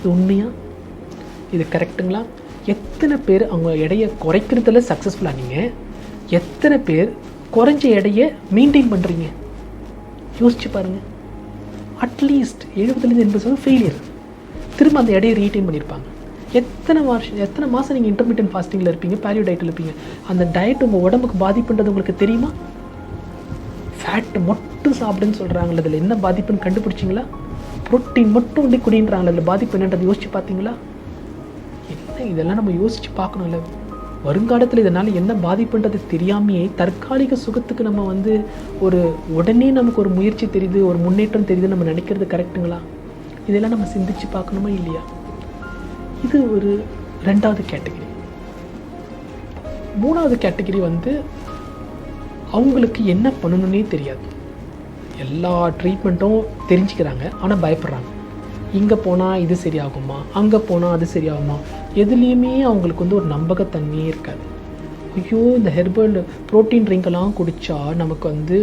இது உண்மையா? இது கரெக்டுங்களா? எத்தனை பேர் அவங்க எடையை குறைக்கிறதுல சக்ஸஸ்ஃபுல்லாக நீங்கள், எத்தனை பேர் குறைஞ்ச எடையை மெயின்டைன் பண்ணுறீங்க? யோசிச்சு பாருங்கள். At least 70-80% failure. திரும்ப அந்த எடையை ரீட்டைன் பண்ணியிருப்பாங்க. எத்தனை மாதம் நீங்கள் இன்டர்மீடியன்ட் ஃபாஸ்டிங்கில் இருப்பீங்க, பேலியோ டயட்டில் இருப்பீங்க. அந்த டயட் உங்கள் உடம்புக்கு பாதிப்புன்றது உங்களுக்கு தெரியுமா? ஃபேட்டு மட்டும் சாப்பிடுன்னு சொல்கிறாங்களே, அதில் என்ன பாதிப்புன்னு கண்டுபிடிச்சிங்களா? ப்ரோட்டீன் மட்டும் வந்து குடின்றாங்களே, அதில் பாதிப்பு என்னன்றது யோசிச்சு பார்த்தீங்களா? என்ன இதெல்லாம் நம்ம யோசித்து பார்க்கணும்ல. வருங்காலத்தில் இதனால் என்ன பாதிப்புன்றது தெரியாமையே தற்காலிக சுகத்துக்கு நம்ம வந்து உடனே நமக்கு ஒரு முயற்சி தெரியுது, ஒரு முன்னேற்றம் தெரியுது நம்ம நினைக்கிறது கரெக்டுங்களா? இதெல்லாம் நம்ம சிந்திச்சு பார்க்கணுமா இல்லையா? இது ஒரு 2வது கேட்டகரி. 3வது கேட்டகரி வந்து அவங்களுக்கு என்ன பண்ணணுன்னே தெரியாது. எல்லா ட்ரீட்மெண்ட்டும் தெரிஞ்சுக்கிறாங்க, ஆனால் பயப்படுறாங்க. இங்கே போனால் இது சரியாகுமா, அங்கே போனால் அது சரியாகுமா, எதுலேயுமே அவங்களுக்கு வந்து ஒரு நம்பகத்தன்மையே இருக்காது. ஐயோ, இந்த ஹெர்பல் ப்ரோட்டீன் ட்ரிங்கெல்லாம் குடித்தா நமக்கு வந்து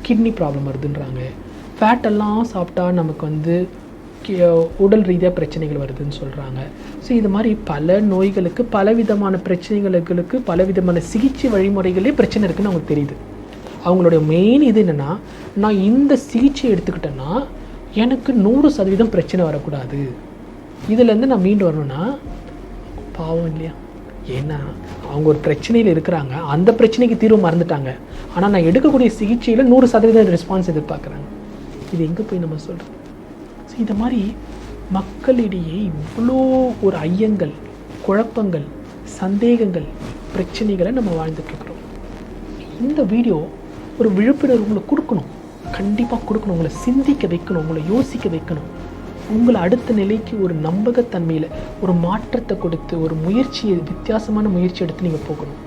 கிட்னி ப்ராப்ளம் வருதுன்றாங்க, ஃபேட்டெல்லாம் சாப்பிட்டா நமக்கு வந்து உடல் ரீதியாக பிரச்சனைகள் வருதுன்னு சொல்கிறாங்க. ஸோ இது மாதிரி பல நோய்களுக்கு, பலவிதமான பிரச்சனைகளுக்கு பலவிதமான சிகிச்சை வழிமுறைகளே பிரச்சனை இருக்குதுன்னு அவங்களுக்கு தெரியுது. அவங்களுடைய மெயின் இது என்னென்னா, நான் இந்த சிகிச்சை எடுத்துக்கிட்டேன்னா எனக்கு 100% பிரச்சனை வரக்கூடாது, இதிலேருந்து நான் மீண்டு வரணும்னா பாவம் இல்லையா? ஏன்னா அவங்க ஒரு பிரச்சனையில் இருக்கிறாங்க, அந்த பிரச்சனைக்கு தீர்வு மறந்துட்டாங்க. ஆனால் நான் எடுக்கக்கூடிய சிகிச்சையில் 100% ரெஸ்பான்ஸ் எதிர்பார்க்குறாங்க. இது எங்கே போய் நம்ம சொல்கிறோம்? ஸோ இந்த மாதிரி மக்களிடையே இவ்வளோ ஒரு ஐயங்கள், குழப்பங்கள், சந்தேகங்கள், பிரச்சனைகளை நம்ம வாழ்ந்துட்டுருக்குறோம். இந்த வீடியோ ஒரு விழிப்புணர்வு உங்களுக்கு கொடுக்கணும், கண்டிப்பாக கொடுக்கணும். உங்களை சிந்திக்க வைக்கணும், உங்களை யோசிக்க வைக்கணும், உங்களை அடுத்த நிலைக்கு ஒரு நம்பகத்தன்மையில் ஒரு மாற்றத்தை கொடுத்து ஒரு முயற்சியை, வித்தியாசமான முயற்சி எடுத்து நீங்கள் போகணும்.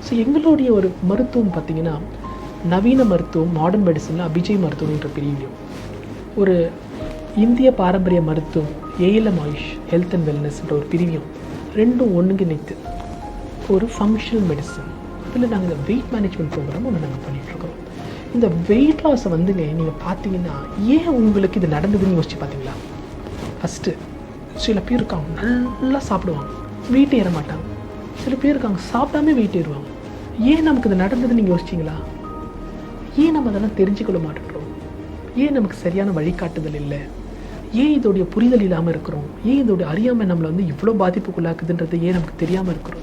ஸோ எங்களுடைய ஒரு மருத்துவம் பார்த்திங்கன்னா, நவீன மருத்துவம், மாடர்ன் மெடிசனில் அபிஜய் மருத்துவம்ன்ற பிரிவியும், ஒரு இந்திய பாரம்பரிய மருத்துவம் ALM ஆயுஷ் ஹெல்த் அண்ட் வெல்னஸ்ன்ற ஒரு பிரிவியும், ரெண்டும் ஒன்றுங்கிணைத்து ஒரு ஃபங்க்ஷனல் மெடிசன். அதில் நாங்கள் இந்த வெயிட் மேனேஜ்மெண்ட் ப்ரோக்ராம் ஒன்று நாங்கள் பண்ணிகிட்ருக்கோம். இந்த வெயிட் லாஸை வந்துங்க நீங்கள் பார்த்தீங்கன்னா, ஏன் உங்களுக்கு இது நடந்ததுன்னு யோசிச்சு பார்த்தீங்களா? ஃபஸ்ட்டு சில பேர் இருக்காங்க நல்லா சாப்பிடுவாங்க, வெயிட் ஏற மாட்டாங்க. சில பேர் இருக்காங்க சாப்பிடாம வெயிட் ஏறுவாங்க. ஏன் நமக்கு இது நடந்ததுன்னு நீங்கள் யோசிச்சிங்களா? ஏன் நம்ம அதெல்லாம் தெரிஞ்சுக்கொள்ள மாட்டேன்றோம்? ஏன் நமக்கு சரியான வழிகாட்டுதல் இல்லை? ஏன் இதோடைய புரிதல் இல்லாமல் இருக்கிறோம்? ஏன் இதோடைய அறியாமை நம்மளை வந்து இவ்வளோ பாதிப்புக்குள்ளாக்குதுன்றது ஏன் நமக்கு தெரியாமல் இருக்கிறோம்?